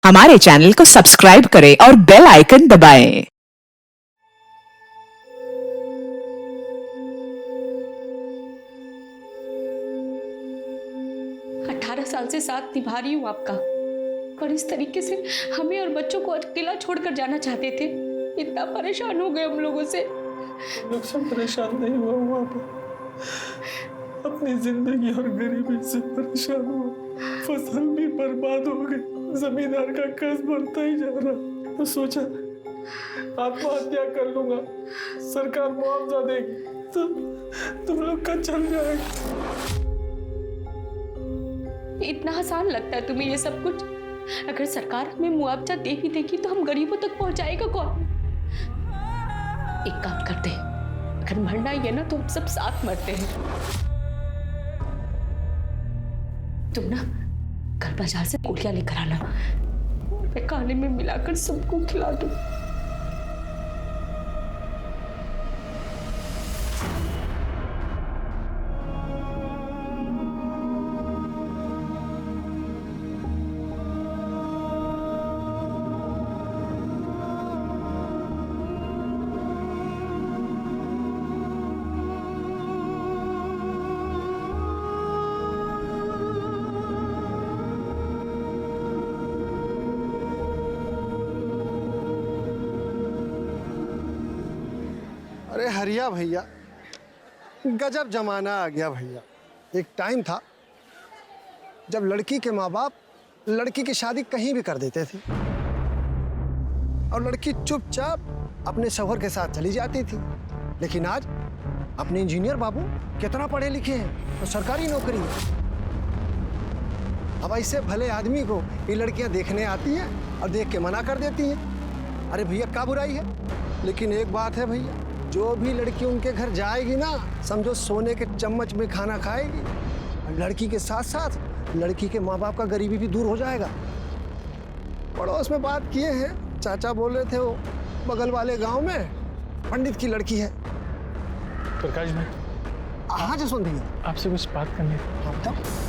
हमारे चैनल को सब्सक्राइब करें और बेल आइकन दबाएं। 18 साल से साथ निभा रही हूँ आपका, और इस तरीके से हमें और बच्चों को अकेला छोड़कर जाना चाहते थे। इतना परेशान हो गए हम लोगों से। लोग सब परेशान नहीं हुआ वहाँ पर, अपनी जिंदगी और गरीबी से परेशान हुआ। फसल भी बर्बाद हो गई, जमींदार का कर्ज बढ़ता ही जा रहा। तो सोचा आत्महत्या कर लूंगा, सरकार मुआवजा देगी तो तुम लोग का चल जाएगा। इतना आसान लगता है तुम्हें ये सब कुछ? अगर सरकार हमें मुआवजा दे भी देगी तो हम गरीबों तक पहुंचाएगा कौन? एक काम करते हैं, अगर मरना ही है ना तो हम सब साथ मरते हैं। तुम ना कल बाजार से गोलियां लेकर आना, मैं खाने में मिलाकर सबको खिला दूं। अरे हरिया भैया, गजब जमाना आ गया भैया। एक टाइम था जब लड़की के माँ बाप लड़की की शादी कहीं भी कर देते थे और लड़की चुपचाप अपने शौहर के साथ चली जाती थी। लेकिन आज अपने इंजीनियर बाबू कितना पढ़े लिखे हैं तो सरकारी नौकरी है। अब ऐसे भले आदमी को ये लड़कियां देखने आती हैं और देख के मना कर देती हैं। अरे भैया क्या बुराई है? लेकिन एक बात है भैया, जो भी लड़की उनके घर जाएगी ना, समझो सोने के चम्मच में खाना खाएगी। और लड़की के साथ साथ लड़की के माँ बाप का गरीबी भी दूर हो जाएगा। पड़ोस में बात किए हैं, चाचा बोल रहे थे वो बगल वाले गांव में पंडित की लड़की है। प्रकाश भाई, हाँ जसवंत भैया, आपसे कुछ बात करनी थी। हाँ बताओ।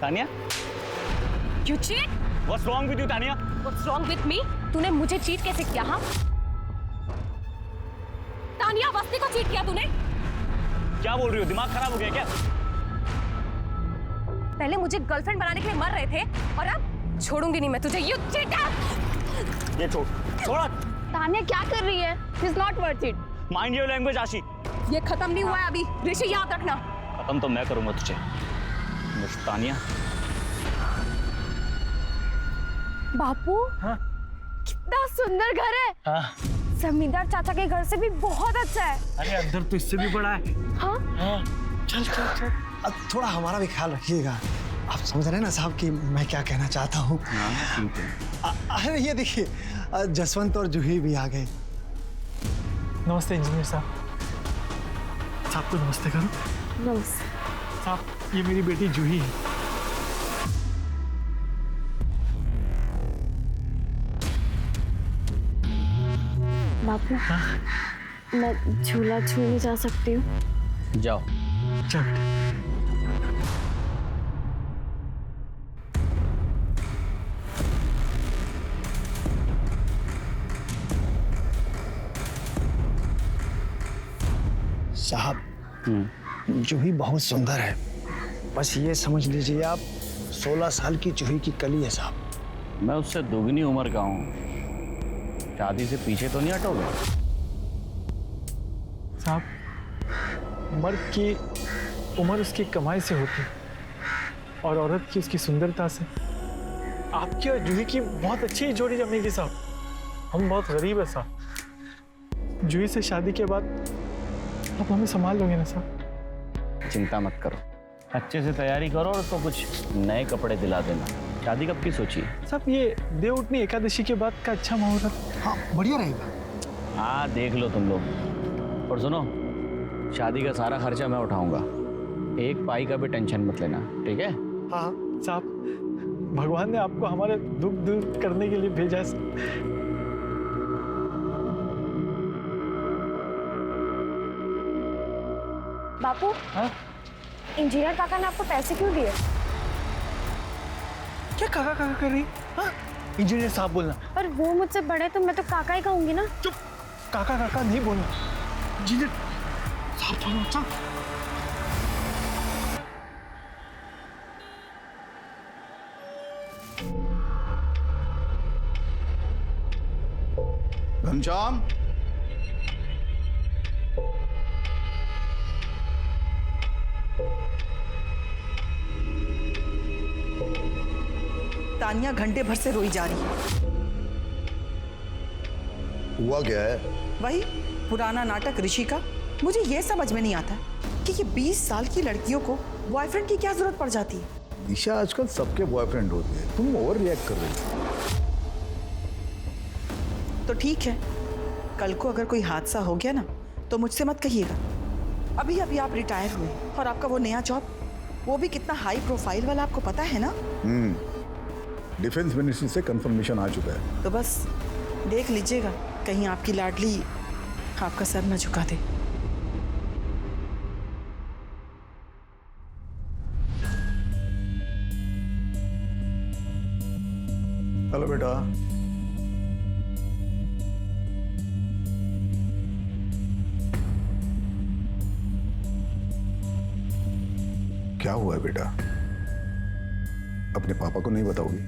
Tania, You cheat? what's wrong with you, Tania? What's wrong with me? तूने मुझे चीट कैसे किया? हाँ? तानिया, वस्ती को चीट किया तूने? क्या बोल रही हो? दिमाग खराब हो गया क्या? पहले मुझे गर्लफ्रेंड बनाने के लिए मर रहे थे और अब छोड़ूंगी नहीं मैं तुझे। You cheater! ये छोड़, छोड़। तानिया क्या कर रही है? It's not worth it. Mind your language, आशी। ये खत्म नहीं हुआ है अभी। ऋषि याद रखना। खत्म तो मैं करूंगा तुझे, मिस तानिया। बापू, हाँ? कितना सुंदर घर है। हाँ? जमींदार चाचा के घर से भी बहुत अच्छा है। अरे अंदर तो इससे भी बड़ा है। हाँ? हाँ? चल चल चल। अब थोड़ा हमारा भी ख्याल रखिएगा। आप समझ रहे हैं ना साहब कि मैं क्या कहना चाहता हूँ। अरे ये देखिए, जसवंत और जूही भी आ गए। नमस्ते इंजीनियर साहब। साहब को नमस्ते करो। नमस्ते। साहब, ये मेरी बेटी जूही है। बापू, मैं झूला झूलने जा सकती हूँ? जाओ। चल बेटा। साहब, जूही बहुत सुंदर है। बस ये समझ लीजिए आप 16 साल की जूही की कली है साहब। मैं उससे दोगुनी उम्र का हूँ, शादी से पीछे तो नहीं हटोगे? साहब, मर्द की उम्र उसकी कमाई से होती है और औरत की उसकी सुंदरता से। आपकी और जूही की बहुत अच्छी जोड़ी जमेगी साहब। हम बहुत गरीब है साहब। जूही से शादी के बाद आप हमें संभाल लोगे ना साहब? चिंता मत करो, अच्छे से तैयारी करो और तो कुछ नए कपड़े दिला देना। शादी कब की सोची है? साहब, ये देवउठनी एकादशी के बाद का अच्छा मुहूर्त। हाँ, बढ़िया रहेगा। हाँ, देख लो तुम लोग। और सुनो, शादी का सारा खर्चा मैं उठाऊंगा, एक पाई का भी टेंशन मत लेना, ठीक है? हाँ साहब, भगवान ने आपको हमारे दुख दूर करने के लिए भेजा है। बापू, हाँ? इंजीनियर काका ने आपको पैसे क्यों दिए? क्या काका काका कर रही? हाँ? इंजीनियर साहब बोलना। पर वो मुझसे बड़े तो मैं तो काका ही कहूंगी ना। चुप, काका काका नहीं बोलना। इंजीनियर साहब बोलो। चल। घनश्याम, तानिया घंटे भर से रोई जा रही है। हुआ क्या है? वही पुराना नाटक ऋषि का। मुझे ये समझ में नहीं आता कि ये 20 साल की लड़कियों को बॉयफ्रेंड की क्या जरूरत पड़ जाती है। ईशा, आजकल सबके बॉयफ्रेंड होते हैं, तुम ओवर रिएक्ट कर रही हो। तो ठीक है, कल को अगर कोई हादसा हो गया ना तो मुझसे मत कहिएगा। अभी अभी आप रिटायर हुए और आपका वो नया जॉब, वो भी कितना हाई प्रोफाइल वाला, आपको पता है ना। डिफेंस मिनिस्ट्री से कंफर्मेशन आ चुका है। तो बस देख लीजिएगा, कहीं आपकी लाडली आपका सर न झुका दे। हेलो बेटा। क्या हुआ है बेटा? अपने पापा को नहीं बताओगी?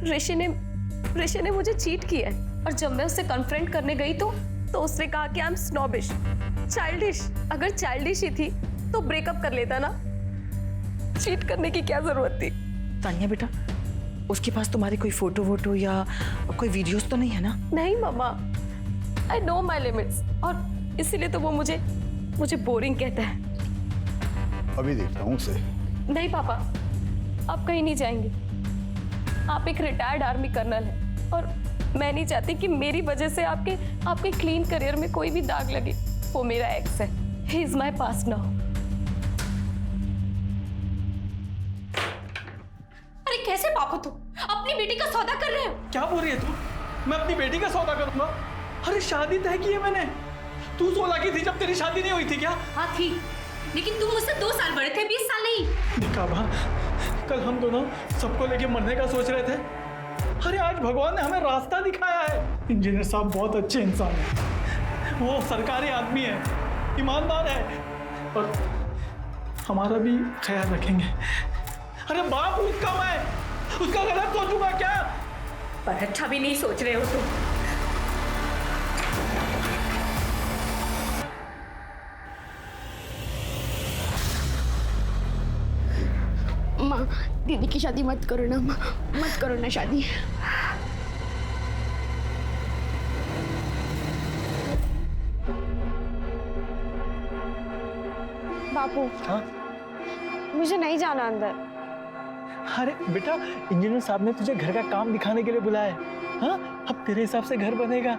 ऋषि ने मुझे चीट किया है और जब मैं उससे कन्फ्रंट करने गई तो उसने कहा कि आई एम स्नॉबिश, चाइल्डिश। अगर चाइल्डिश ही थी तो ब्रेकअप कर लेता ना, चीट करने की क्या जरूरत थी? तानिया बेटा, उसके पास तुम्हारी कोई फोटो वोटो या कोई वीडियोस तो नहीं है ना? नहीं मामा, आई नो माई लिमिट्स, और इसीलिए तो वो मुझे बोरिंग कहता है। अभी देखता हूँ उसे। नहीं पापा, आप कहीं नहीं जाएंगे। आप एक रिटायर्ड आर्मी कर्नल हैं और मैं नहीं चाहती कि मेरी वजह से आपके क्लीन करियर में कोई भी दाग लगे। वो मेरा एक्स है, he is my past now. अरे कैसे बाप हो तुम? अपनी बेटी का सौदा कर रहे हो? क्या बोल रही है तू? मैं अपनी बेटी का सौदा करूंगा? अरे शादी तय की है मैंने। तू 16 की थी जब तेरी शादी नहीं हुई थी क्या? हाँ थी, लेकिन तुम मुझसे 2 साल बड़े थे, 20 साल नहीं। देखा बा, कल हम दोनों सबको लेके मरने का सोच रहे थे। अरे आज भगवान ने हमें रास्ता दिखाया है। इंजीनियर साहब बहुत अच्छे इंसान हैं, वो सरकारी आदमी है, ईमानदार है और हमारा भी ख्याल रखेंगे। अरे बाप उसका, मैं उसका गलत सोचूंगा क्या? पर अच्छा भी नहीं सोच रहे हो तुम। माँ, दीदी की शादी मत करो ना माँ, मत करो ना शादी। बापू, हाँ? मुझे नहीं जाना अंदर। अरे बेटा, इंजीनियर साहब ने तुझे घर का काम दिखाने के लिए बुलाया है। हाँ? अब तेरे हिसाब से घर बनेगा।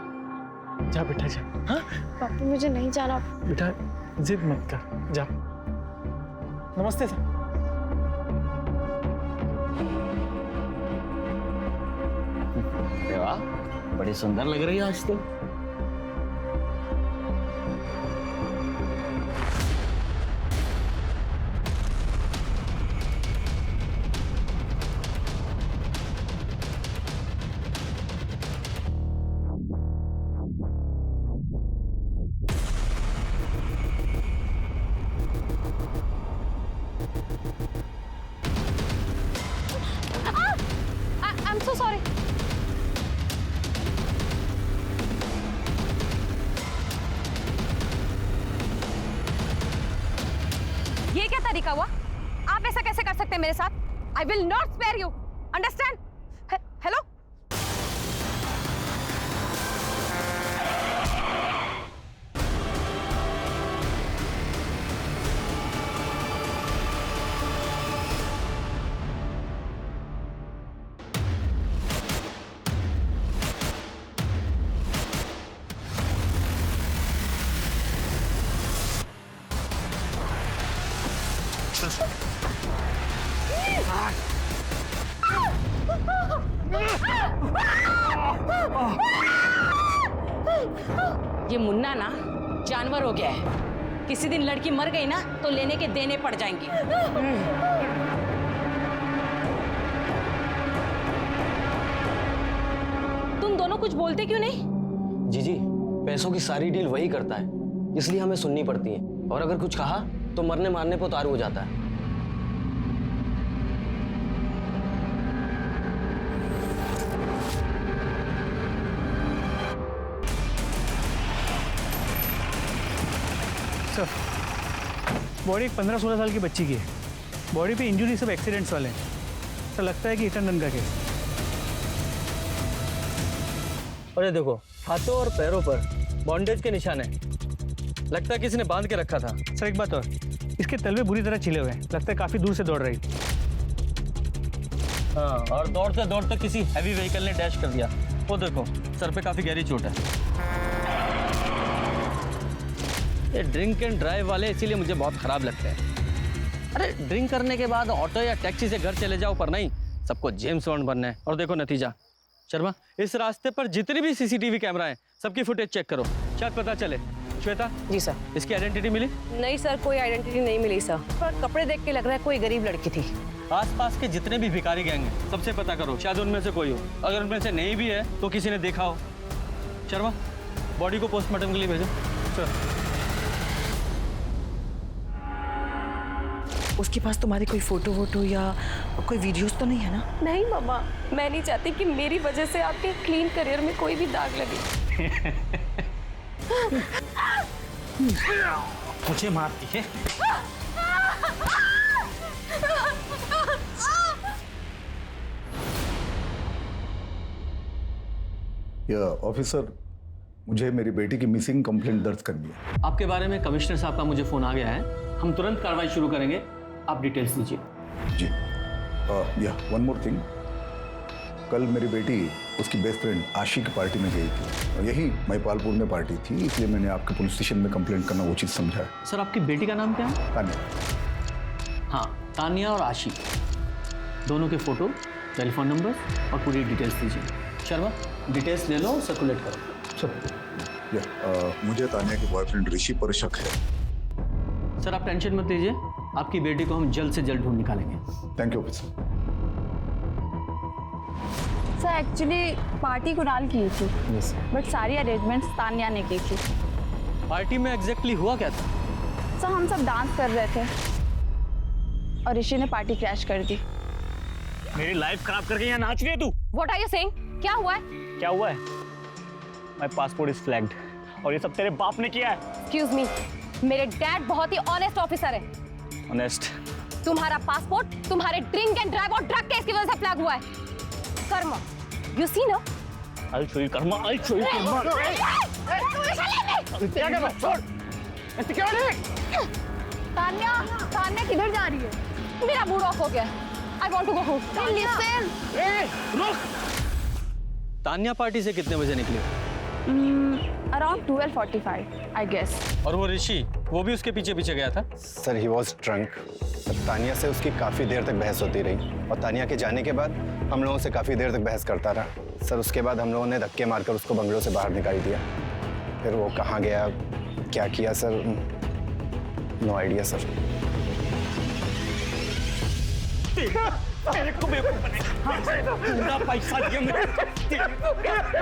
जा बेटा जा। हाँ? बापू मुझे नहीं जाना। बेटा जिद मत कर, जा। नमस्ते सर। वाह, बड़ी सुंदर लग रही है आज तो। I am so sorry. ये क्या तरीका हुआ? आप ऐसा कैसे कर सकते हैं मेरे साथ? I will not spare you, understand? Hello, ये मुन्ना ना जानवर हो गया है। किसी दिन लड़की मर गई ना तो लेने के देने पड़ जाएंगे। तुम दोनों कुछ बोलते क्यों नहीं? जी पैसों की सारी डील वही करता है, इसलिए हमें सुननी पड़ती है। और अगर कुछ कहा तो मरने मारने पर उतारू हो जाता है। सर, बॉडी एक 15-16 साल की बच्ची की है। बॉडी पे इंजरी सब एक्सीडेंट्स वाले हैं। तो लगता है कि हिट एंड रन का केस। और ये देखो, हाथों और पैरों पर बॉन्डेज के निशान हैं। लगता है किसी ने बांध के रखा था। सर एक बात और, इसके तलवे बुरी तरह छिले हुए हैं। लगता है काफ़ी दूर से दौड़ रही। हाँ, और दौड़ते दौड़ते किसी हैवी व्हीकल ने डैश कर दिया। वो देखो, सर पे काफ़ी गहरी चोट है। ये ड्रिंक एंड ड्राइव वाले इसीलिए मुझे बहुत ख़राब लगते हैं। अरे ड्रिंक करने के बाद ऑटो या टैक्सी से घर चले जाओ, पर नहीं, सबको जेम्स बॉन्ड बनना है। और देखो नतीजा। शर्मा, इस रास्ते पर जितनी भी सीसीटीवी कैमरा हैं, सबकी फुटेज चेक करो, शायद पता चले। श्वेता। जी सर। इसकी आइडेंटिटी मिली? नहीं सर, कोई आइडेंटिटी नहीं मिली सर, पर कपड़े देख के लग रहा है कोई गरीब लड़की थी। आसपास के जितने भी भिखारी गैंग हैं, सबसे पता करो, शायद उनमें से कोई हो। अगर उनमें से नहीं भी है तो किसी ने देखा हो। शर्मा, बॉडी को पोस्टमार्टम के लिए भेजो। सर, उसके पास तुम्हारी कोई फोटो वोटो या कोई वीडियोस तो नहीं है ना? नहीं मामा, मैं नहीं चाहती कि मेरी वजह से आपके क्लीन करियर में कोई भी दाग लगे। मुझे मारती है। ऑफिसर, मुझे मेरी बेटी की मिसिंग कंप्लेंट दर्ज करनी है। आपके बारे में कमिश्नर साहब का मुझे फोन आ गया है। हम तुरंत कार्रवाई शुरू करेंगे। आप डिटेल्स दीजिए। जी। या वन मोर थिंग, कल मेरी बेटी उसकी बेस्ट फ्रेंड आशी की पार्टी में गई थी। और यही महिपालपुर में पार्टी थी, इसलिए मैंने आपके पुलिस स्टेशन में कंप्लेंट करना उचित समझा। सर, आपकी बेटी का नाम क्या है? तानिया। हाँ, तानिया और आशी, दोनों के फोटो, टेलीफोन नंबर और पूरी डिटेल्स दीजिए। शर्मा, डिटेल्स ले लो, सर्कुलेट करो। सर, मुझे तानिया के बॉयफ्रेंड ऋषि पर शक है। सर, आप टेंशन मत लीजिए, आपकी बेटी को हम जल्द से जल्द ढूंढ निकालेंगे। Thank you officer. Sir actually party Kunal की थी, बट सारी अरेंजमेंट्स तानिया ने की थी। पार्टी में एग्जैक्टली हुआ क्या था? सर हम सब डांस कर रहे थे और ऋषि ने पार्टी क्रैश कर दी। मेरी लाइफ खराब करके यहाँ नाच रही है तू? What are you saying? क्या हुआ है? क्या हुआ है? माय पासपोर्ट इज फ्लैग्ड और ये सब तेरे बाप ने किया है। Excuse me, मेरे डैड बहुत ही ऑनेस्ट ऑफिसर है। ऑनेस्ट? तुम्हारा पासपोर्ट तुम्हारे ड्रिंक एंड ड्राइव और ड्रग केस की वजह से फ्लैग हुआ है। कर्मा, you see ना? I'll show you Karma, I'll show you Karma. क्या कर रहा है? छोड़। ऐसे क्या है? तानिया किधर जा रही है? मेरा मूड ऑफ हो गया। I want to go home. Listen. रुक। तानिया पार्टी से कितने बजे निकले? Around 12:45, I guess. और वो ऋषि, वो भी उसके पीछे पीछे गया था? Sir, he was drunk. Tania से उसकी काफ़ी देर तक बहस होती रही और तानिया के जाने के बाद हम लोगों से काफ़ी देर तक बहस करता रहा। सर, उसके बाद हम लोगों ने धक्के मारकर उसको बंगलों से बाहर निकाल दिया। फिर वो कहाँ गया, क्या किया सर, नो आइडिया सर। मेरे को बेवकूफ बने। पूरा पैसा दिया मुझे।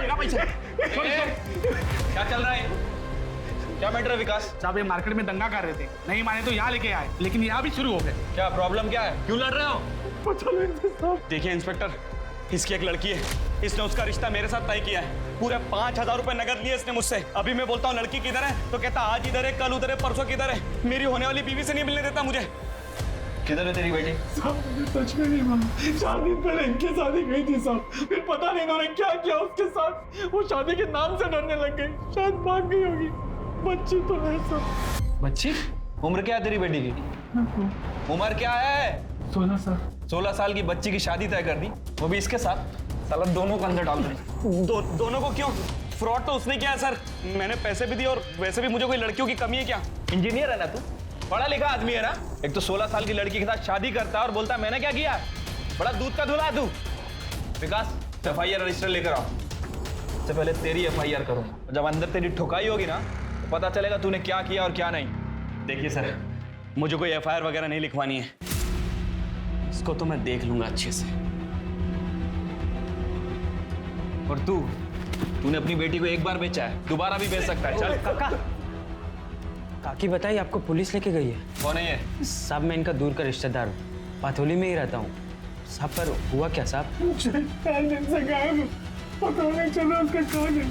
मेरा पैसा। क्या चल रहा है? क्या मैटर है विकास? साहब ये मार्केट में दंगा कर रहे थे, नहीं माने तो यहाँ लेके आए, लेकिन यहाँ भी शुरू हो गए। क्या प्रॉब्लम क्या है? क्यों लड़ रहे हो? पता नहीं। देखिए इंस्पेक्टर, इसकी एक लड़की है, इसने उसका रिश्ता मेरे साथ तय किया है। पूरे 5,000 रुपए नगद लिए इसने मुझसे। अभी मैं बोलता हूँ लड़की किधर है तो कहता आज इधर है, कल उधर है, परसों किधर है। मेरी होने वाली बीवी से नहीं मिलने देता मुझे। किधर है तेरी बेटी? सच में नहीं मालूम। 4 दिन पहले इनकी शादी गई थी साहब, फिर पता नहीं इन्होंने क्या किया उसके साथ। वो शादी के नाम से डरने लग गई, शायद भाग गई होगी। बच्ची तो है सब। बच्ची? उम्र क्या है तेरी बेटी की? उम्र क्या है? 16 साल। 16 साल की बच्ची की शादी तय कर दी, वो भी इसके साथ। साला दोनों को अंदर डाल दे। दोनों को क्यों? फ्रॉड तो उसने किया है सर। मैंने पैसे भी दिए और वैसे भी मुझे कोई लड़कियों की कमी है क्या? इंजीनियर है ना तू, पढ़ा लिखा आदमी है ना। एक तो 16 साल की लड़की के साथ शादी करता है और बोलता है मैंने क्या किया। बड़ा दूध का धुला तू। विकास, FIR रजिस्टर लेकर आओ। सबसे पहले तेरी FIR करूंगा, जब अंदर तेरी ठुकाई होगी ना तो पता चलेगा तूने क्या किया और क्या नहीं। देखिए सर, मुझे कोई एफआईआर वगैरह नहीं लिखवानी है, इसको तो मैं देख लूंगा अच्छे से। और तूने अपनी बेटी को एक बार बेचा है, दोबारा भी बेच सकता है। चल काका, काकी बताइए, आपको पुलिस लेके गई है? कौन है ये? साहब मैं इनका दूर का रिश्तेदार हूँ, पाथोली में ही रहता हूँ साहब। पर हुआ क्या साहब? मुझे 4 दिन से गायब हूँ, पता नहीं चला उसका कौन है।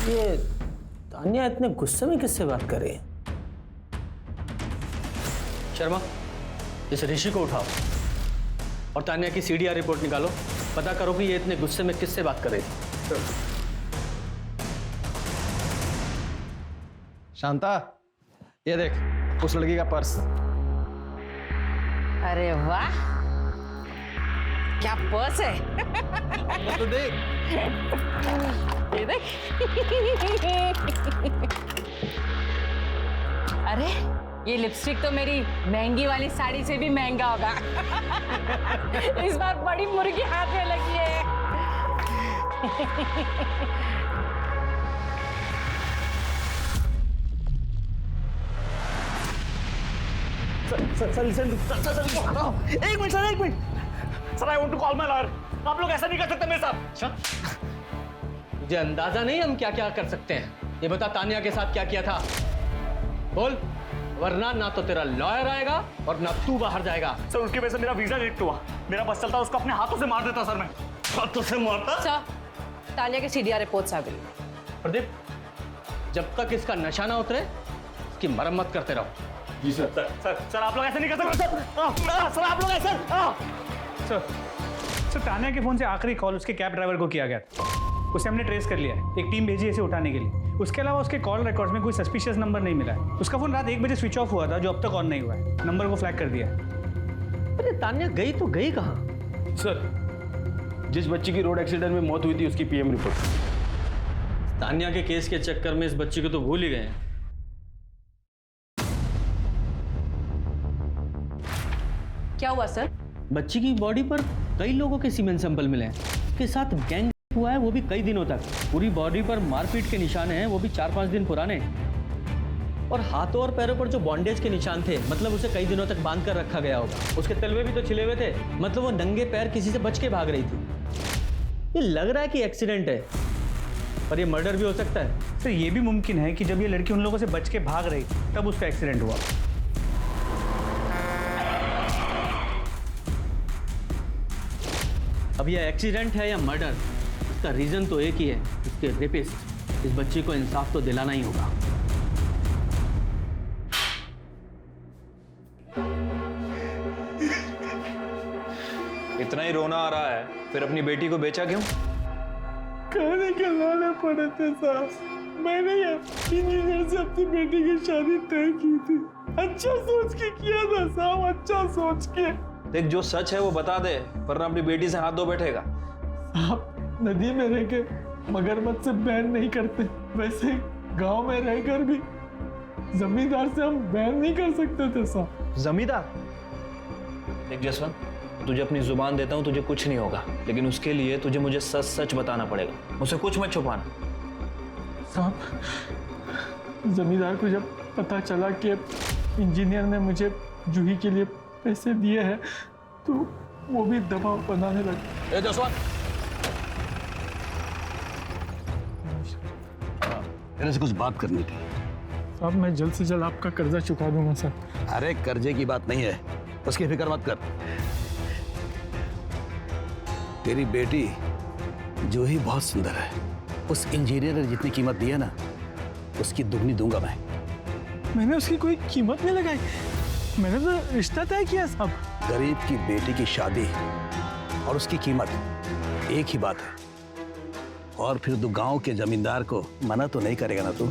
ये तानिया इतने गुस्से में किससे बात कर रही है? शर्मा, इस ऋषि को उठाओ और तानिया की सीडीआर रिपोर्ट निकालो, पता करो कि ये इतने गुस्से में किससे बात कर रही थी। शांता, ये देख उस लड़की का पर्स। अरे वाह, क्या पर्स है। तो देख, ये देख। अरे ये लिपस्टिक तो मेरी महंगी वाली साड़ी से भी महंगा होगा। इस बार बड़ी मुर्गी हाथ में लगी है। एक मिनट सर, एक minute sir, I want to call my lawyer. आप लोग ऐसा नहीं कर सकते मेरे साथ। मुझे अंदाजा नहीं हम क्या क्या कर सकते हैं। ये बता तानिया के साथ क्या किया था, बोल, वरना ना तो तेरा लॉयर आएगा और ना तू बाहर जाएगा। सर उसकी वजह से मेरा वीजा रिजेक्ट हुआ, मेरा बस चलता उसको अपने हाथों से मार देता सर, मैं हाथों से मारता। सर तानिया के सीडीआर रिपोर्ट्स आ गई। प्रदीप, जब तक इसका नशा ना उतरे इसकी मरम्मत करते रहो। जी सर। सर आप लोग ऐसे नहीं कर सकते सर, आप लोग ऐसे। सर तानिया के फोन से आखिरी कॉल उसके कैब ड्राइवर को किया गया था, उसे हमने ट्रेस कर लिया है। एक टीम भेजी है इसे उठाने के लिए। उसके अलावा उसके कॉल रिकॉर्ड्स में कोई सस्पिशियस नंबर नहीं मिला है। उसका फोन रात 1 बजे स्विच ऑफ हुआ था, जो अब तक ऑन नहीं हुआ है। नंबर को फ्लैग कर दिया है। अरे तानिया गई तो गई कहाँ? सर जिस बच्ची की रोड एक्सीडेंट में मौत हुई थी उसकी पीएम रिपोर्ट। तानिया के केस के चक्कर में इस बच्ची को तो भूल ही गए हैं। क्या हुआ सर? बच्ची की बॉडी पर कई लोगों के सीमेंट सैंपल मिले हैं। उसके साथ गैंग हुआ है, वो भी कई दिनों तक। पूरी बॉडी पर मारपीट के निशान हैं, वो भी 4-5 दिन पुराने। और हाथों और पैरों पर जो बॉन्डेज के निशान थे, मतलब उसे कई दिनों तक बांध कर रखा गया होगा। उसके तलवे भी तो छिले हुए थे, मतलब वो नंगे पैर किसी से बच के भाग रही थी। ये लग रहा है कि एक्सीडेंट है, पर ये मर्डर भी हो सकता है। सर ये भी मुमकिन है कि जब ये लड़की उन लोगों से बच के भाग रही तब उसका एक्सीडेंट हुआ। अब यह एक्सीडेंट है या मर्डर, इसका रीजन तो एक ही है, इसके रेपिस्ट। इस बच्ची को इंसाफ तो दिलाना ही होगा। इतना ही रोना आ रहा है, फिर अपनी बेटी को बेचा क्यों? खाने के लाने पड़े थे साहब। मैंने इंजीनियर से अपनी बेटी की शादी तय की थी। अच्छा सोच के किया था साहब, अच्छा सोच के। देख जो सच है वो बता दे, वरना अपनी बेटी से हाथ धो बैठेगा। साहब नदी में रह के मगरमच्छ से बैन नहीं करते, वैसे गांव में रहकर भी जमींदार से हम बैन नहीं कर सकते थे साहब। जमींदार? देख जसवंत, तुझे अपनी जुबान देता हूँ, तुझे कुछ नहीं होगा, लेकिन उसके लिए तुझे मुझे सच सच बताना पड़ेगा। मुझसे कुछ मत छुपाना। साहब जमींदार को जब पता चला कि इंजीनियर ने मुझे जूही के लिए पैसे दिए हैं, तो वो भी दबाव बनाने लगा। जसवंत, मेरे से कुछ बात करनी थी। साहब मैं जल्द से जल्द आपका कर्जा चुका दूंगा सर। अरे कर्जे की बात नहीं है, उसकी फिक्र मत कर। तेरी बेटी जूही बहुत सुंदर है। उस इंजीनियर ने जितनी कीमत दी है ना, उसकी दुगनी दूंगा मैं। मैंने उसकी कोई कीमत नहीं लगाई, मैंने तो रिश्ता तय किया साहब। गरीब की बेटी की शादी और उसकी कीमत एक ही बात है। और फिर तू गांव के जमींदार को मना तो नहीं करेगा ना तू?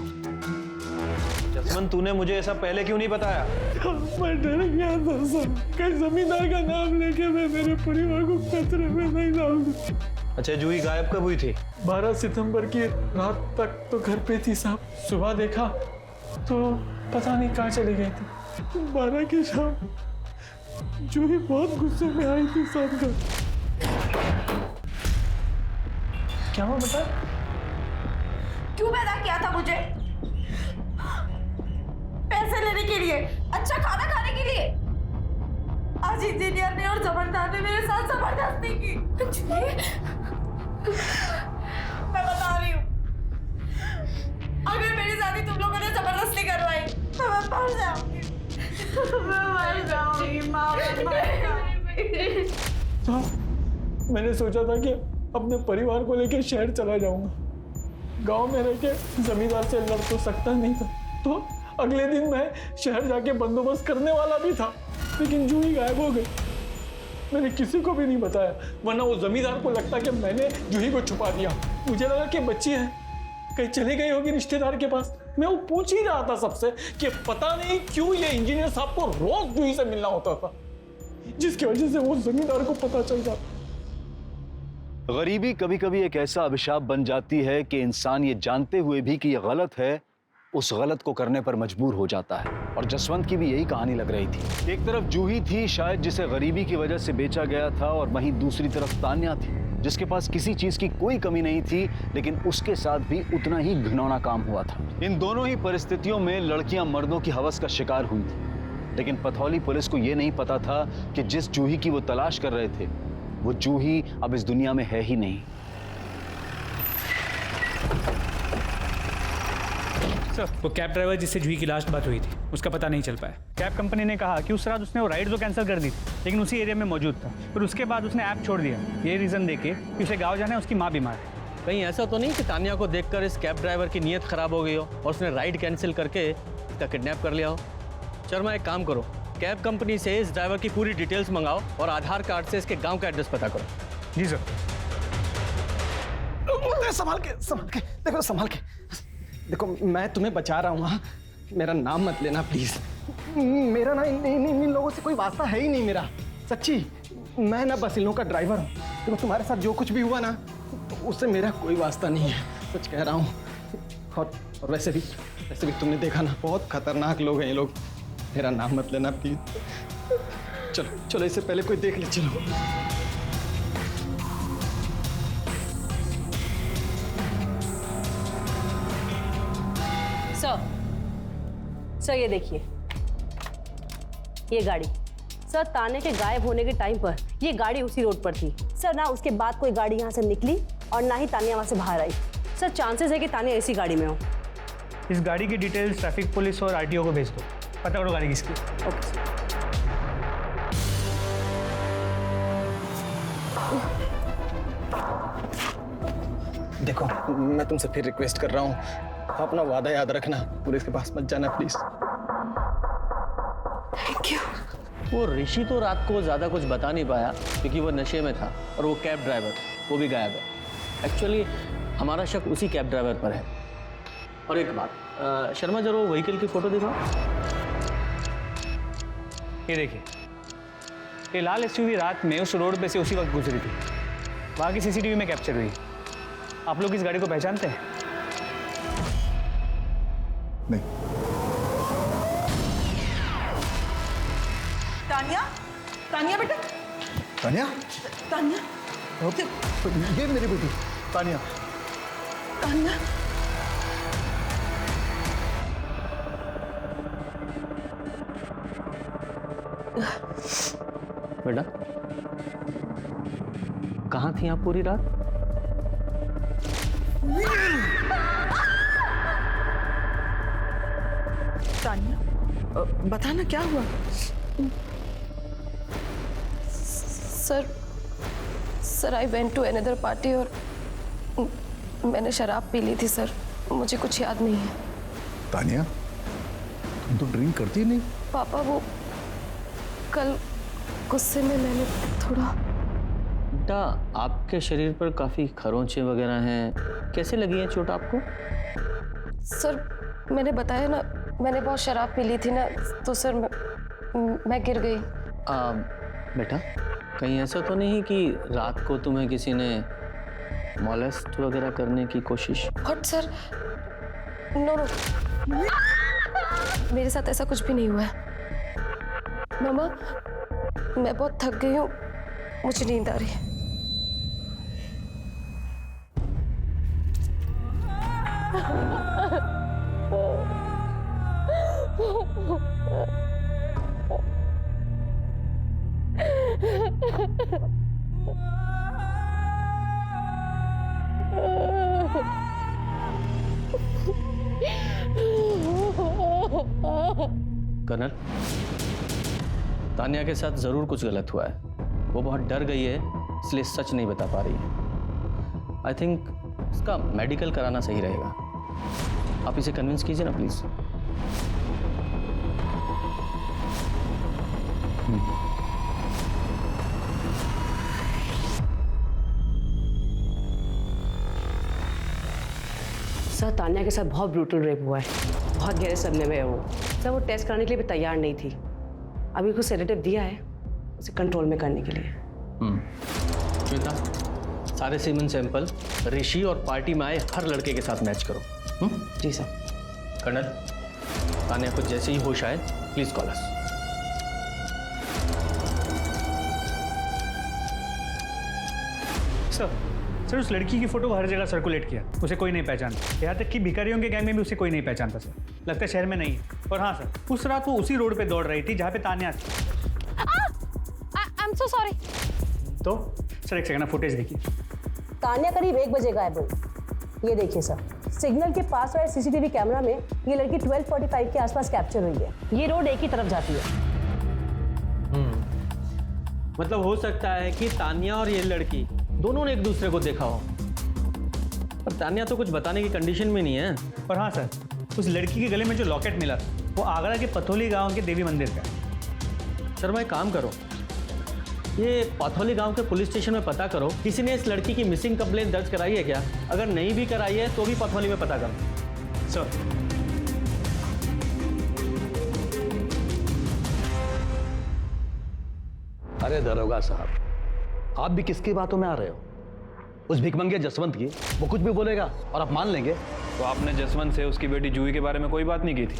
जसवंत तूने मुझे ऐसा पहले क्यों नहीं बताया? मैं डर गया था साहब, कहीं जमींदार का नाम लेके मैं मेरे परिवार को खतरे में नहीं डालूंगा। अच्छा जूही गायब कब हुई थी? 12 सितंबर की रात तक तो घर पे थी साहब। सुबह देखा तो पता नहीं कहाँ चली गई थी। 12 की शाम जूही बहुत गुस्से में आई थी शाम को। क्या हुआ बेटा? क्यों पैदा किया था मुझे? पैसे लेने के लिए, अच्छा खाना खाने के लिए। आज इंजीनियर ने और जबरदार ने मेरे साथ जबरदस्ती की। मैं बता रही हूँ, अगर मेरी शादी तुम लोगों ने जबरदस्ती करवाई तो मैं मर जाऊंगी। मैं मर जाऊंगी माँ, मैं मर जाऊंगी। हाँ, मैंने सोचा था कि अपने परिवार को लेकर शहर चला जाऊंगा। गांव में रह के जमींदार से लड़ तो सकता नहीं था, तो अगले दिन मैं शहर जाके बंदोबस्त करने वाला भी था, लेकिन जूही गायब हो गई। मैंने किसी को भी नहीं बताया, वरना वो जमींदार को लगता कि मैंने जूही को छुपा दिया। मुझे लगा कि बच्ची है, कहीं चली गई होगी रिश्तेदार के पास। मैं वो पूछ ही रहा था सबसे कि पता नहीं क्यों ये इंजीनियर साहब को रोज जूही से मिलना होता था, जिसकी वजह से वो जमींदार को पता चल जाता। गरीबी कभी कभी एक ऐसा अभिशाप बन जाती है कि इंसान ये जानते हुए भी कि ये गलत है, उस गलत को करने पर मजबूर हो जाता है। और जसवंत की भी यही कहानी लग रही थी। एक तरफ जूही थी शायद जिसे गरीबी की वजह से बेचा गया था, और वहीं दूसरी तरफ तान्या थी जिसके पास किसी चीज की कोई कमी नहीं थी, लेकिन उसके साथ भी उतना ही घिनौना काम हुआ था। इन दोनों ही परिस्थितियों में लड़कियां मर्दों की हवस का शिकार हुई थी, लेकिन पथौली पुलिस को यह नहीं पता था कि जिस जूही की वो तलाश कर रहे थे वो जूही अब इस दुनिया में है ही नहीं। सर, वो कैब ड्राइवर जिससे जूही की लास्ट बात हुई थी, उसका पता नहीं चल पाया। कैब कंपनी ने कहा कि उस रात उसने वो राइड तो कैंसिल कर दी थी, लेकिन उसी एरिया में मौजूद था। फिर उसके बाद उसने ऐप छोड़ दिया, ये रीज़न देके कि उसे गाँव जाना है, उसकी माँ बीमार है। कहीं ऐसा तो नहीं कि तानिया को देखकर इस कैब ड्राइवर की नीयत खराब हो गई हो और उसने राइड कैंसिल करके इसका किडनैप कर लिया हो? शर्मा, एक काम करो, कैब कंपनी से इस ड्राइवर की पूरी डिटेल्स मंगाओ और आधार कार्ड से इसके गाँव का एड्रेस पता करो। जी सर। संभाल के देखो, संभाल के देखो, मैं तुम्हें बचा रहा हूँ। हाँ, मेरा नाम मत लेना प्लीज। मेरा ना इन लोगों से कोई वास्ता है ही नहीं मेरा, सच्ची। मैं ना बस इन लोगों का ड्राइवर हूँ। देखो, तुम्हारे साथ जो कुछ भी हुआ ना, तो उससे मेरा कोई वास्ता नहीं है, सच कह रहा हूँ। और वैसे भी तुमने देखा ना, बहुत खतरनाक लोग हैं ये लोग। मेरा नाम मत लेना प्लीज। चलो चलो, इससे पहले कोई देख ले। चलो। सर, ये देखिए, ये गाड़ी। सर, तान्या के गायब होने के टाइम पर ये गाड़ी उसी रोड पर थी। सर, ना उसके बाद कोई गाड़ी यहाँ से निकली और ना ही तान्या वहाँ से बाहर आई। सर, चांसेस है कि तान्या इसी गाड़ी में हो। इस गाड़ी की डिटेल्स ट्रैफिक पुलिस और आरटीओ को भेज दो, पता करो गाड़ी किसकी। ओके। देखो, मैं तुमसे फिर रिक्वेस्ट कर रहा हूँ, अपना वादा याद रखना, पुलिस के पास मत जाना प्लीज। Thank you. वो ऋषि तो रात को ज़्यादा कुछ बता नहीं पाया क्योंकि वो नशे में था, और वो कैब ड्राइवर वो भी गायब है। एक्चुअली हमारा शक उसी कैब ड्राइवर पर है। और एक बात, शर्मा, जरा वो व्हीकल की फोटो दिखाओ। ये देखिए, ये लाल एसयूवी रात में उस रोड पे से उसी वक्त गुजरी थी। वहाँ की सीसीटीवी में कैप्चर हुई। आप लोग इस गाड़ी को पहचानते हैं? नहीं। तानिया बेटा, तानिया, ये मेरी बेटी तानिया। बेटा, कहाँ थी आप पूरी रात? तानिया, बताना क्या हुआ? Sir, I went to another party और मैंने शराब पी ली थी सर, मुझे कुछ याद नहीं है। तानिया, तुम तो ड्रिंक करती नहीं? पापा, वो कल गुस्से में मैंने थोड़ा। बेटा, आपके शरीर पर काफ़ी खरोंचे वगैरह हैं, कैसे लगी है चोट आपको? सर, मैंने बताया ना, मैंने बहुत शराब पी ली थी ना, तो सर मैं गिर गई। बेटा, कहीं ऐसा तो नहीं कि रात को तुम्हें किसी ने मॉलेस्ट वगैरह करने की कोशिश? व्हाट सर, नो, मेरे साथ ऐसा कुछ भी नहीं हुआ है। मामा, मैं बहुत थक गई हूँ, मुझे नींद आ रही है। कर्नल, तानिया के साथ जरूर कुछ गलत हुआ है। वो बहुत डर गई है, इसलिए सच नहीं बता पा रही है। आई थिंक इसका मेडिकल कराना सही रहेगा। आप इसे कन्विंस कीजिए ना प्लीज। सर, तानिया के साथ बहुत ब्रूटल रेप हुआ है, बहुत गहरे सदमे में है वो। सर, वो टेस्ट कराने के लिए भी तैयार नहीं थी। अभी कुछ सेडेटिव दिया है उसे कंट्रोल में करने के लिए। श्वेता, सारे सीमन सैंपल ऋषि और पार्टी में आए हर लड़के के साथ मैच करो। जी सर। कर्नल, तानिया को जैसे ही होश आए प्लीज कॉल अस। सर, उस लड़की की फोटो हर जगह सर्कुलेट किया, उसे कोई नहीं पहचानता। यहाँ तक कि भिखारियों के गैंग में भी उसे कोई नहीं पहचानता सर। लगता है शहर में नहीं है। और हाँ सर, उस रात वो उसी रोड पे दौड़ रही थी जहाँ पे तानिया थी। I am so sorry. तो सर एक सेकंड, फुटेज देखिए। तानिया करीब 1 बजे गायब हुई। ये देखिए सर, सिग्नल के पास वाले सीसीटीवी कैमरा में ये लड़की 12:45 के आसपास कैप्चर हुई है। ये रोड एक ही तरफ जाती है। मतलब हो सकता है कि तानिया और ये लड़की दोनों ने एक दूसरे को देखा हो, पर तानिया तो कुछ बताने की कंडीशन में नहीं है। और हाँ सर, उस लड़की के गले में जो लॉकेट मिला था वो आगरा के पथौली गांव के देवी मंदिर का है। शर्मा, एक काम करो, ये पथौली गांव के पुलिस स्टेशन में पता करो किसी ने इस लड़की की मिसिंग कंप्लेंट दर्ज कराई है क्या। अगर नहीं भी कराई है तो भी पथौली में पता करो। सर, अरे दरोगा साहब, आप भी किसकी बातों में आ रहे हो? उस भिखमंगे जसवंत की, वो कुछ भी बोलेगा और आप मान लेंगे? तो आपने जसवंत से उसकी बेटी जूही के बारे में कोई बात नहीं की थी?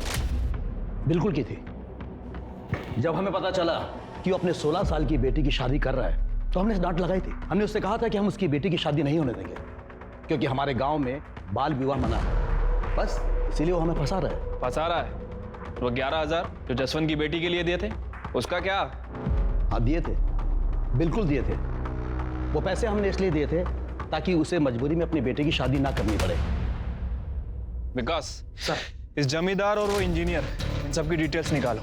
बिल्कुल की थी। जब हमें पता चला कि वो अपने 16 साल की बेटी की शादी कर रहा है तो हमने डांट लगाई थी। हमने उससे कहा था कि हम उसकी बेटी की शादी नहीं होने देंगे, क्योंकि हमारे गांव में बाल विवाह मना है। बस इसीलिए वो हमें फंसा रहा है। फंसा रहा है? वो 11,000 जो जसवंत की बेटी के लिए दिए थे, उसका क्या? हाँ दिए थे, बिल्कुल दिए थे। वो पैसे हमने इसलिए दिए थे ताकि उसे मजबूरी में अपनी बेटे की शादी ना करनी पड़े। विकास सर, इस जमींदार और वो इंजीनियर, इन सब की डिटेल्स निकालो।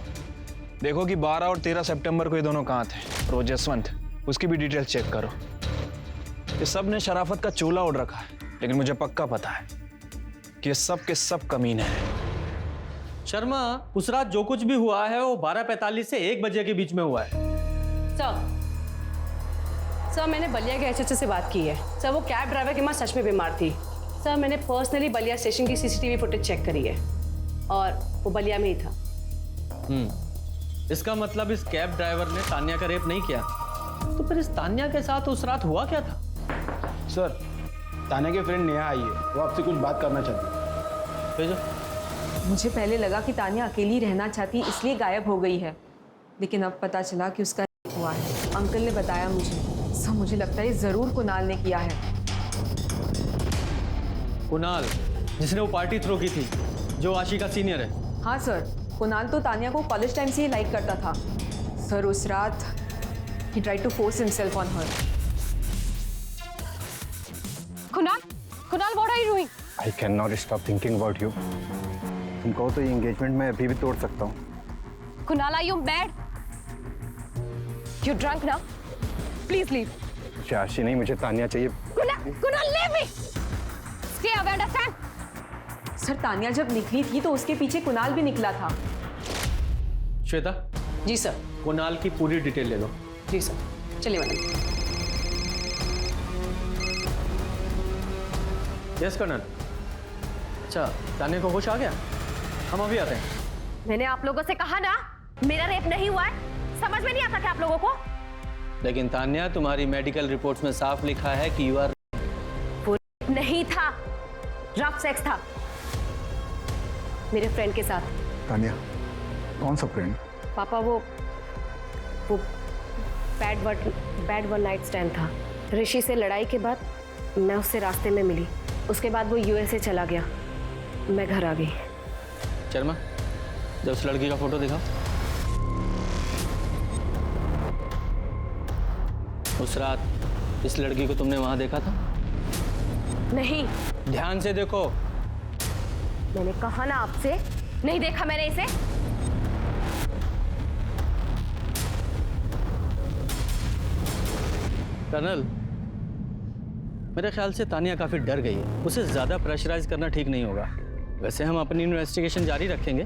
देखो कि 12 और 13 सितंबर को ये दोनों कहाँ थे, और वो जसवंत, उसकी भी डिटेल्स चेक करो। ये सब ने शराफत का चूल्हा ओढ़ रखा है, लेकिन मुझे पक्का पता है कि ये सब के सब कमीने हैं। शर्मा, उस रात जो कुछ भी हुआ है वो 12:45 से 1 बजे के बीच में हुआ है। सर, मैंने बलिया के एचएचओ से बात की है। सर, वो कैब ड्राइवर की माँ सच में बीमार थी। सर, मैंने पर्सनली बलिया स्टेशन की सीसीटीवी फुटेज चेक करी है और वो बलिया में ही था। इसका मतलब इस कैब ड्राइवर ने तानिया का रेप नहीं किया, तो फिर इस तानिया के साथ उस रात हुआ क्या था? सर, तानिया के फ्रेंड नेहा आई है, वो आपसे कुछ बात करना चाहती है। मुझे पहले लगा कि तानिया अकेली रहना चाहती इसलिए गायब हो गई है, लेकिन अब पता चला कि उसका रेप हुआ है। अंकल ने बताया मुझे। सब मुझे लगता है जरूर कुणाल ने किया है। कुणाल, जिसने वो पार्टी थ्रो की थी, जो आशी का सीनियर है। हाँ सर, कुणाल तो तानिया को कॉलेज टाइम से ही लाइक करता था। सर, उस रात he tried to force himself on her. Kunal, what are you doing? I cannot stop thinking about you. तुम कहो तो ये एंगेजमेंट मैं अभी भी तोड़ सकता हूँ। Kunal, are you mad? You're drunk now. Please leave. मुझे आशी नहीं, मुझे तानिया चाहिए। Kunal, leave me. Stay away, understand? Sir, Tania जब निकली थी तो उसके पीछे कुणाल भी निकला था। श्वेता। जी सर। कुणाल की पूरी डिटेल ले लो। जी सर, चलिए मैडम। Yes colonel. अच्छा, तानिया को होश आ गया? हम अभी आते हैं। मैंने आप लोगों से कहा ना, मेरा रेप नहीं हुआ है। समझ में नहीं आता क्या आप लोगों को? लेकिन तानिया, तुम्हारी मेडिकल रिपोर्ट्स में साफ लिखा है कि यू आर। वो नहीं था, रफ सेक्स था मेरे फ्रेंड के साथ। तानिया, कौन सा फ्रेंड? पापा, वो बैड वन नाइट स्टैंड था। ऋषि से लड़ाई के बाद मैं उससे रास्ते में मिली। उसके बाद वो यूएसए चला गया, मैं घर आ गई। शर्मा, जब उस लड़की का फोटो दिखाओ। उस रात इस लड़की को तुमने वहां देखा था? नहीं। ध्यान से देखो। मैंने कहा ना आपसे, नहीं देखा मैंने इसे। कर्नल, मेरे ख्याल से तानिया काफ़ी डर गई है। उसे ज़्यादा प्रेशराइज करना ठीक नहीं होगा। वैसे हम अपनी इन्वेस्टिगेशन जारी रखेंगे।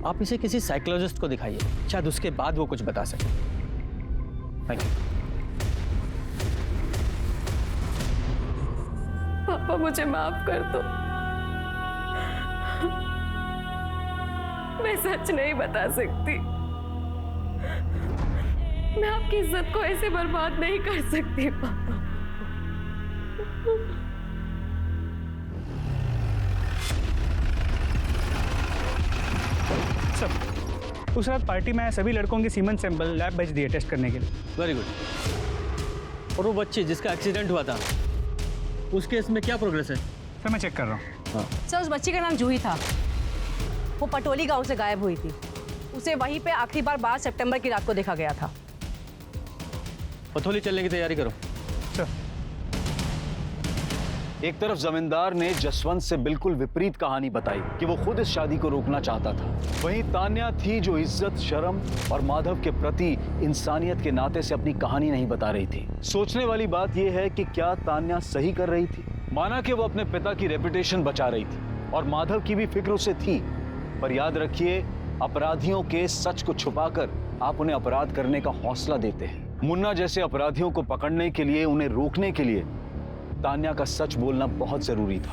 आप इसे किसी साइकोलॉजिस्ट को दिखाइए, शायद उसके बाद वो कुछ बता सके। Thank you. पापा मुझे माफ कर दो, मैं सच नहीं बता सकती। मैं आपकी इज्जत को ऐसे बर्बाद नहीं कर सकती पापा। सब उस रात पार्टी में आए सभी लड़कों के सीमन सैंपल लैब भेज दिए टेस्ट करने के लिए। Very good. और वो बच्ची जिसका एक्सीडेंट हुआ था, उस केस में क्या प्रोग्रेस है? सर मैं चेक कर रहा हूँ। सर उस बच्ची का नाम जूही था। वो पटोली गांव से गायब हुई थी। उसे वहीं पे आखिरी बार 12 सितंबर की रात को देखा गया था। पथोली चलने की तैयारी करो। एक तरफ जमींदार ने जसवंत से बिल्कुल विपरीत कहानी बताई कि वो खुद इस शादी को रोकना चाहता था। वहीं तान्या थी जो इज्जत, शर्म और माधव के प्रति इंसानियत के नाते से अपनी कहानी नहीं बता रही थी। सोचने वाली बात यह है कि क्या तान्या सही कर रही थी? माना कि वो अपने पिता की रेपुटेशन बचा रही थी और माधव की भी फिक्र उसे थी, पर याद रखिए, अपराधियों के सच को छुपाकर आप उन्हें अपराध करने का हौसला देते हैं। मुन्ना जैसे अपराधियों को पकड़ने के लिए, उन्हें रोकने के लिए तान्या का सच बोलना बहुत जरूरी था।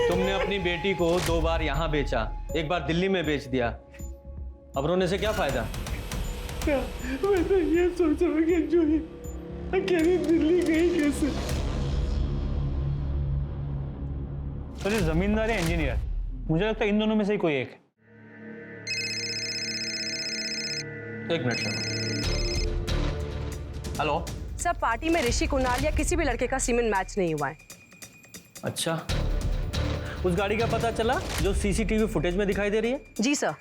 तुमने अपनी बेटी को 2 बार यहाँ बेचा, 1 बार दिल्ली में बेच दिया। अब रोने से क्या फायदा? मैं तो ये सोच रहा हूँ कि जूही अकेली दिल्ली गई कैसे? तो ये जमींदार है इंजीनियर, मुझे लगता है इन दोनों में से ही कोई एक है। 1 minute Sharma. Hello sir, party में ऋषि, कुणाल या किसी भी लड़के का सीमेंट मैच नहीं हुआ है। अच्छा, उस गाड़ी का पता चला जो सीसीटीवी फुटेज में दिखाई दे रही है? जी सर,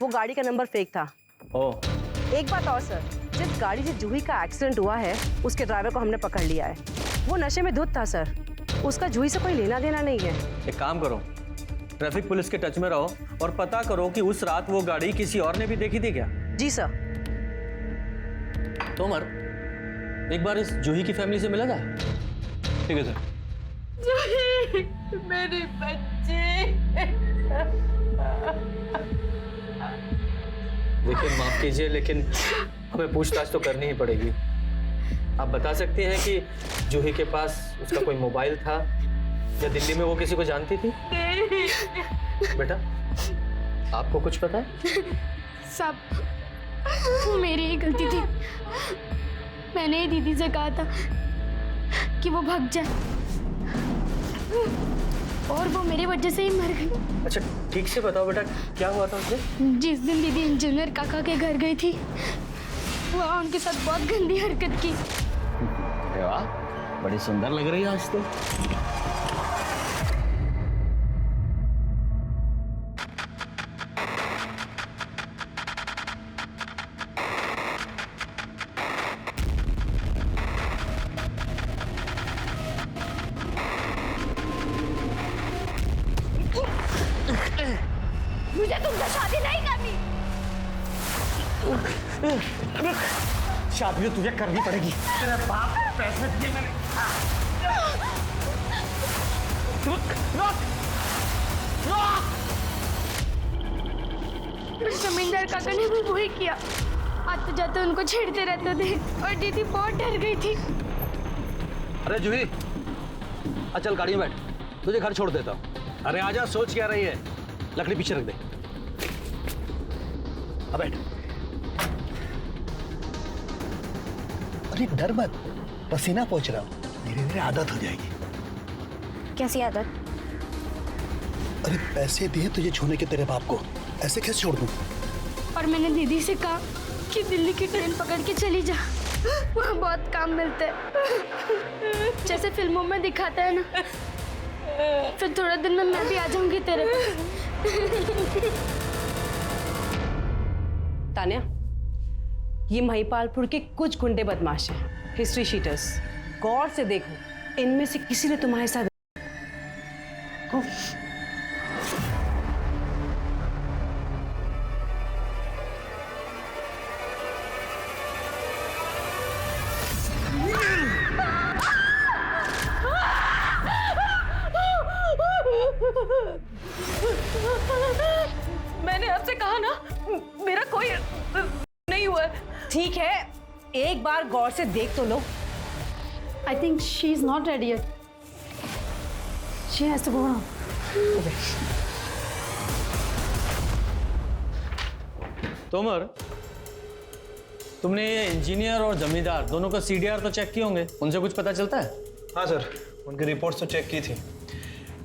वो गाड़ी का नंबर फेक था। ओह। एक बात और सर, जिस गाड़ी से जूही का एक्सीडेंट हुआ है उसके ड्राइवर को हमने पकड़ लिया है। वो नशे में धुत था सर, उसका जूही से कोई लेना देना नहीं है। एक काम करो, ट्रैफिक पुलिस के टच में रहो और पता करो कि उस रात वो गाड़ी किसी और ने भी देखी थी क्या? जी सर। तोमर, एक बार इस जूही की फैमिली से मिला था? ठीक है सर। जूही, मेरी बच्ची। देखिए, माफ कीजिए, लेकिन हमें पूछताछ तो करनी ही पड़ेगी। आप बता सकती हैं कि जूही के पास उसका कोई मोबाइल था या दिल्ली में वो किसी को जानती थी? बेटा, आपको कुछ पता है? सब वो मेरी ही गलती थी। मैंने ही दीदी से कहा था कि वो भाग जाए और वो मेरी वजह से ही मर गई। अच्छा, ठीक से बताओ बेटा, क्या हुआ था उससे? जिस दिन दीदी इंजीनियर काका के घर गई थी, वहाँ उनके साथ बहुत गंदी हरकत की। अरे वाह, बड़ी सुंदर लग रही है आज तो। मुझे तुमसे शादी नहीं करनी। शादी तो तुझे करनी पड़ेगी। तेरे बाप ने पैसे दिए मैंने। जमींदार काका ने भी वही किया। आते जाते उनको छेड़ते रहते थे और दीदी बहुत डर गई थी। अरे जूही, चल गाड़ी में बैठ, तुझे घर छोड़ देता हूँ। अरे आजा, सोच क्या रही है? लकड़ी पीछे रख दे। अब बैठ। अरे डर मत, पसीना पोंछ रहा हूँ, धीरे धीरे आदत हो जाएगी। कैसी आदत? अरे पैसे दिए तुझे छूने के तेरे बाप को, ऐसे कैसे छोड़ दूं? और मैंने दीदी से कहा कि दिल्ली की ट्रेन पकड़ के चली जा, वहाँ बहुत काम मिलते हैं, जैसे फिल्मों में दिखाता है ना। फिर थोड़े दिन में मैं भी आ जाऊंगी तेरे पास। तान्या, ये महिपालपुर के कुछ गुंडे बदमाश हैं, हिस्ट्री शीटर्स। गौर से देखो, इनमें से किसी ने तुम्हारे साथ मैंने आपसे कहा ना, मेरा कोई नहीं हुआ। ठीक है, एक बार गौर से देख तो लो। I think she is not ready yet. She has to go now. Tomar, तुमने ये इंजीनियर और जमींदार दोनों का सीडीआर तो चेक किए होंगे, उनसे कुछ पता चलता है? हाँ सर, उनकी रिपोर्ट्स तो चेक की थी,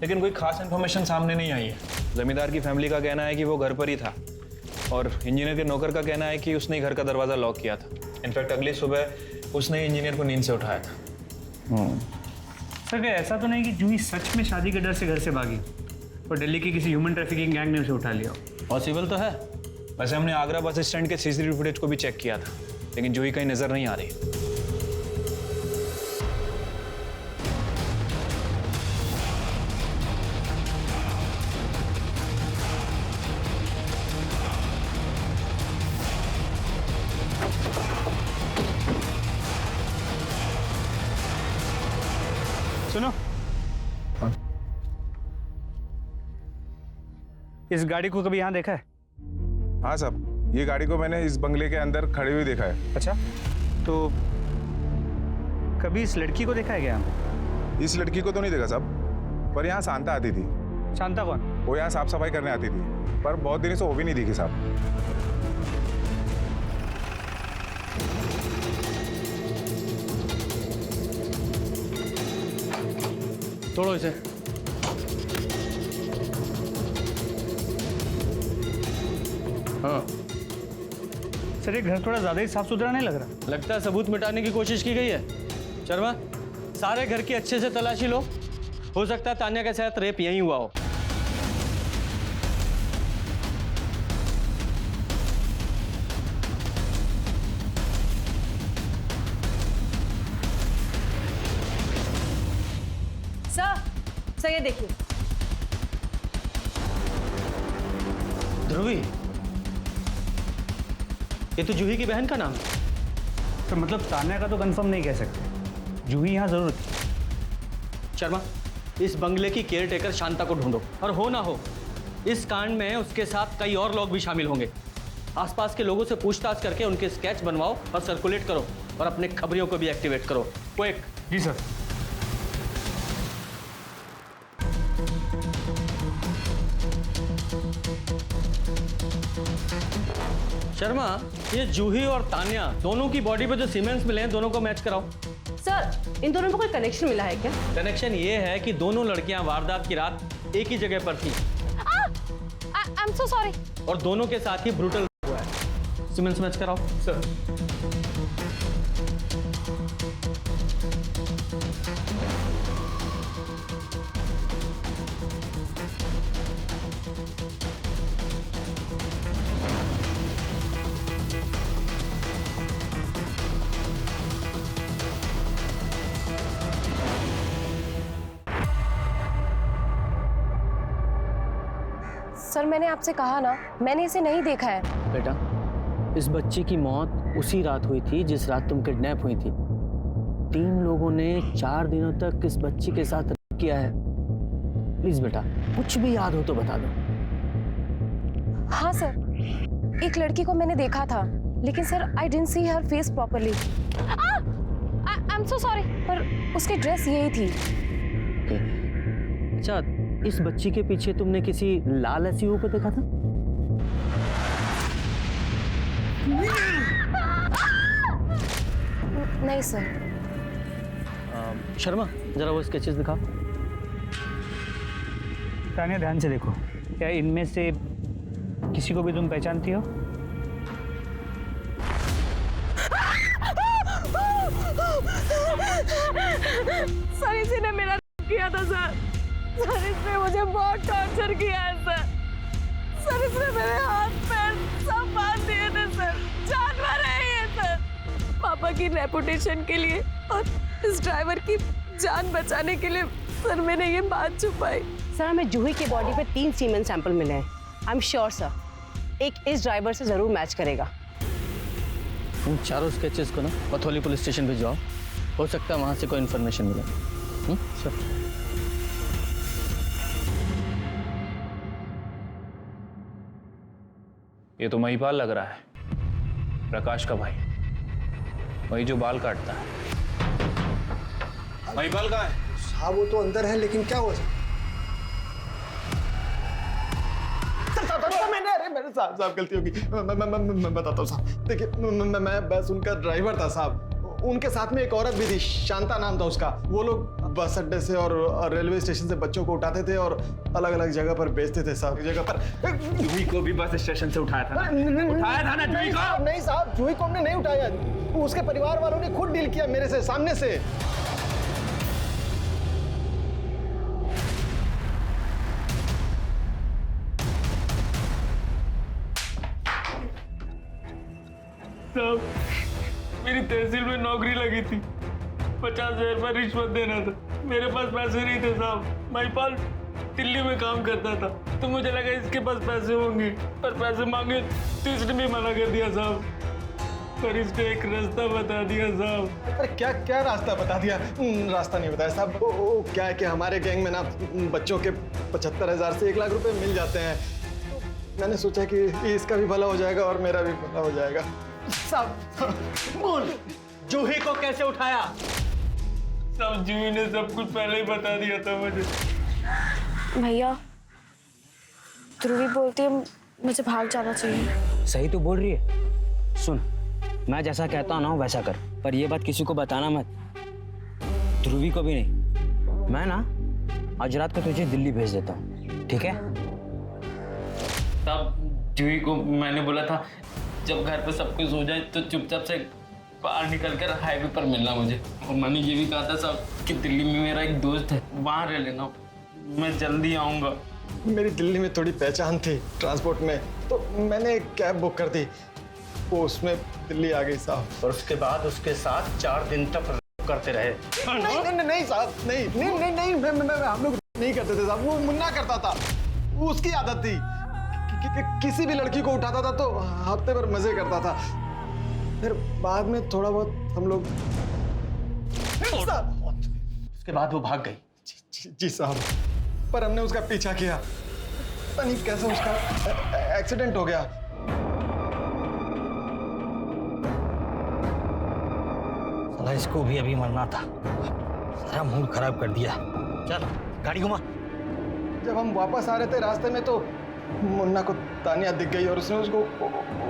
लेकिन कोई खास इन्फॉर्मेशन सामने नहीं आई है। जमींदार की फैमिली का कहना है कि वो घर पर ही था, और इंजीनियर के नौकर का कहना है कि उसने घर का दरवाज़ा लॉक किया था। इनफैक्ट अगली सुबह उसने इंजीनियर को नींद से उठाया था। सर क्या ऐसा तो नहीं कि जूही सच में शादी के डर से घर से भागी और दिल्ली की किसी ह्यूमन ट्रैफिकिंग गैंग ने उसे उठा लिया? पॉसिबल तो है। वैसे हमने आगरा बस स्टैंड के सीसीटीवी फुटेज को भी चेक किया था, लेकिन जूही कहीं नजर नहीं आ रही। सुनो, इस गाड़ी को कभी यहाँ देखा है? हाँ साहब, ये गाड़ी को मैंने इस बंगले के अंदर खड़ी हुई देखा है। अच्छा, तो कभी इस लड़की को देखा है क्या यहाँ? इस लड़की को तो नहीं देखा साहब, पर यहाँ शांता आती थी। शांता कौन? वो यहाँ साफ सफाई करने आती थी, पर बहुत दिनों से वो भी नहीं दिखी साहब। तोड़ो इसे। हाँ सर, ये घर थोड़ा ज्यादा ही साफ सुथरा नहीं लग रहा? लगता है सबूत मिटाने की कोशिश की गई है। शर्मा, सारे घर की अच्छे से तलाशी लो, हो सकता है तान्या के साथ रेप यहीं हुआ हो। सर ये देखिए। ध्रुवी, ये तो जूही की बहन का नाम है। तो मतलब तान्या का तो कंफर्म नहीं कह सकते, जूही यहाँ जरूर थी। शर्मा, इस बंगले की केयरटेकर शांता को ढूंढो, और हो ना हो इस कांड में उसके साथ कई और लोग भी शामिल होंगे। आसपास के लोगों से पूछताछ करके उनके स्केच बनवाओ और सर्कुलेट करो, और अपने खबरियों को भी एक्टिवेट करो। क्विक। जी सर। शर्मा, ये जूही और तान्या दोनों की बॉडी पे जो सीमेंट्स मिले हैं, दोनों को मैच कराओ। सर, इन दोनों में कोई कनेक्शन मिला है क्या? कनेक्शन ये है कि दोनों लड़कियां वारदात की रात एक ही जगह पर थी। I'm so sorry. और दोनों के साथ ही ब्रूटल हुआ है। सीमेंट्स मैच कराओ। सर। सर, मैंने आपसे कहा ना, मैंने इसे नहीं देखा है। बेटा, इस बच्ची की मौत उसी रात हुई थी जिस रात तुम किडनैप हुई थी। 3 लोगों ने 4 दिनों तक इस बच्ची के साथ रेप किया है। प्लीज बेटा, कुछ भी याद हो तो बता दो। हाँ सर, एक लड़की को मैंने देखा था, लेकिन sir I didn't see her face properly. I am so sorry, पर उसकी ड्रेस यही थी। अच्छा, इस बच्ची के पीछे तुमने किसी लाल एसयूवी को देखा था? नहीं सर। शर्मा, जरा वो स्केचेस दिखाओ। तानिया ध्यान से देखो, क्या इनमें से किसी को भी तुम पहचानती हो? सर इसी ने मेरा किया था सर। सर इसने मुझे बहुत टॉर्चर किया है सर। सर इसने मेरे हाथ पैर सब बांध दिए थे सर। जानवर है ये सर। पापा की रेपुटेशन के लिए और इस ड्राइवर की जान बचाने के लिए सर मैंने ये बात छुपाई। सर हमें जूही की बॉडी पे 3 सीमेन सैंपल मिले हैं। आई एम श्योर सर एक इस ड्राइवर से जरूर मैच करेगा। उन चारों स्केचेस को ना पथौली पुलिस स्टेशन भिजवाओ, हो सकता है वहाँ से कोई इन्फॉर्मेशन मिले। सर ये तो महिपाल लग रहा है, प्रकाश का भाई, वही जो बाल काटता है। महिपाल कहाँ है? हाँ वो तो अंदर है, लेकिन क्या हुआ मैंने अरे मेरे साहब गलती होगी। मैं बताता हूँ साहब। देखिए मैं बस उनका ड्राइवर था साहब। उनके साथ में एक औरत भी थी, शांता नाम था उसका। वो लोग बस अड्डे से और रेलवे स्टेशन से बच्चों को उठाते थे और अलग अलग जगह पर बेचते थे साहब। जगह पर जूही को भी बस स्टेशन से उठाया था। उठाया था ना जूही को? नहीं साहब, जूही को हमने नहीं उठाया। उसके परिवार वालों ने खुद डील किया मेरे से, सामने से। साहब मेरी तहसील में नौकरी लगी थी, 50,000 रुपये रिश्वत देना था। मेरे पास पैसे नहीं थे साहब। महिपाल दिल्ली में काम करता था, तो मुझे लगा इसके पास पैसे होंगे, पर पैसे मांगे तो इसने भी मना कर दिया साहब। पर इसने एक रास्ता बता दिया साहब। अरे क्या क्या रास्ता बता दिया? रास्ता नहीं बताया साहब। वो क्या है कि हमारे गैंग में ना बच्चों के 75,000 से 1 लाख रुपए मिल जाते हैं। तो मैंने सोचा कि इसका भी भला हो जाएगा और मेरा भी भला हो जाएगा। साहब बोल, जूही को कैसे उठाया? साहब जूही ने सब कुछ पहले ही बता दिया था मुझे। भैया ध्रुवी बोलती है मुझे भाग जाना चाहिए। सही तो बोल रही है। सुन, मैं जैसा कहता हूँ ना वैसा कर, पर ये बात किसी को बताना मत, ध्रुवी को भी नहीं। मैं ना आज रात को तुझे दिल्ली भेज देता हूँ, ठीक है? साहब जूही को मैंने बोला था जब घर पे सब कुछ हो जाए तो चुपचाप से बाहर निकल कर हाईवे पर मिलना मुझे। और मैंने ये भी कहा था साहब कि दिल्ली में मेरा एक दोस्त है, वहाँ रह लेना, मैं जल्दी आऊँगा। मेरी दिल्ली में थोड़ी पहचान थी ट्रांसपोर्ट में, तो मैंने एक कैब बुक कर दी, वो उसमें दिल्ली आ गई साहब। और उसके बाद उसके साथ 4 दिन तक करते रहे। नहीं साहब, नहीं हम लोग नहीं करते थे साहब। वो मुन्ना करता था, वो उसकी आदत थी। किसी भी लड़की को उठाता था तो हफ्ते भर मजे करता था। फिर बाद में थोड़ा बहुत हम लोग उसके बाद वो भाग गई। जी साहब, पर हमने उसका पीछा किया, पता नहीं कैसे उसका एक्सीडेंट हो गया। साला इसको भी अभी मरना था, सारा मूड खराब कर दिया। चल गाड़ी घुमा। जब हम वापस आ रहे थे रास्ते में तो मुन्ना को तानिया दिख गई और उसने उसको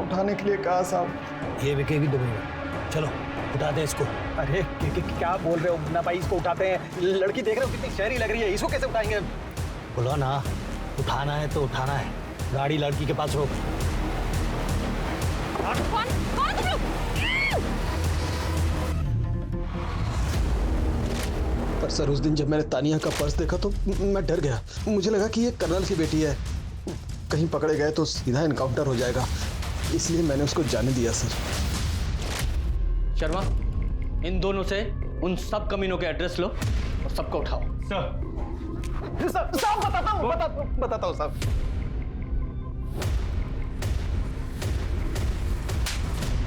उठाने के लिए कहा साहब। ये बिकेगी दुबई में, चलो उठा दे इसको। अरे क्या बोल रहे हो मुन्ना भाई, इसको उठाते हैं। लड़की देख रहे हो कितनी शहरी लग रही है, इसको कैसे उठाएंगे? बोलो ना, उठाना है तो उठाना है। गाड़ी लड़की के पास रोक। पर सर उस दिन जब मैंने तानिया का पर्स देखा तो मैं डर गया। मुझे लगा कि ये कर्नल की बेटी है, कहीं पकड़े गए तो सीधा इनकाउंटर हो जाएगा, इसलिए मैंने उसको जाने दिया सर। शर्मा, इन दोनों से उन सब कमीनों के एड्रेस लो और सबको उठाओ। साहब बताता हूँ साहब।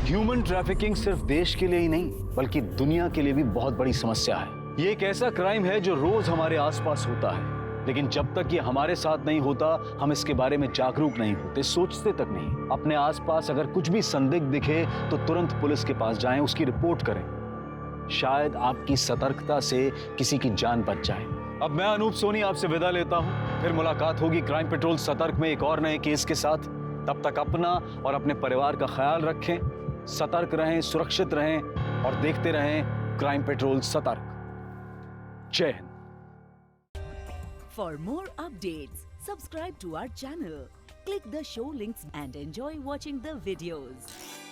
ह्यूमन ट्रैफिकिंग सिर्फ देश के लिए ही नहीं बल्कि दुनिया के लिए भी बहुत बड़ी समस्या है। ये एक ऐसा क्राइम है जो रोज हमारे आसपास होता है, लेकिन जब तक ये हमारे साथ नहीं होता हम इसके बारे में जागरूक नहीं होते, सोचते तक नहीं। अपने आसपास अगर कुछ भी संदिग्ध दिखे तो तुरंत पुलिस के पास जाएं, उसकी रिपोर्ट करें। शायद आपकी सतर्कता से किसी की जान बच जाए। अब मैं अनूप सोनी आपसे विदा लेता हूं, फिर मुलाकात होगी क्राइम पेट्रोल सतर्क में एक और नए केस के साथ। तब तक अपना और अपने परिवार का ख्याल रखें, सतर्क रहें, सुरक्षित रहें और देखते रहें क्राइम पेट्रोल सतर्क। जय Hind. For more updates, subscribe to our channel, click the show links and enjoy watching the videos.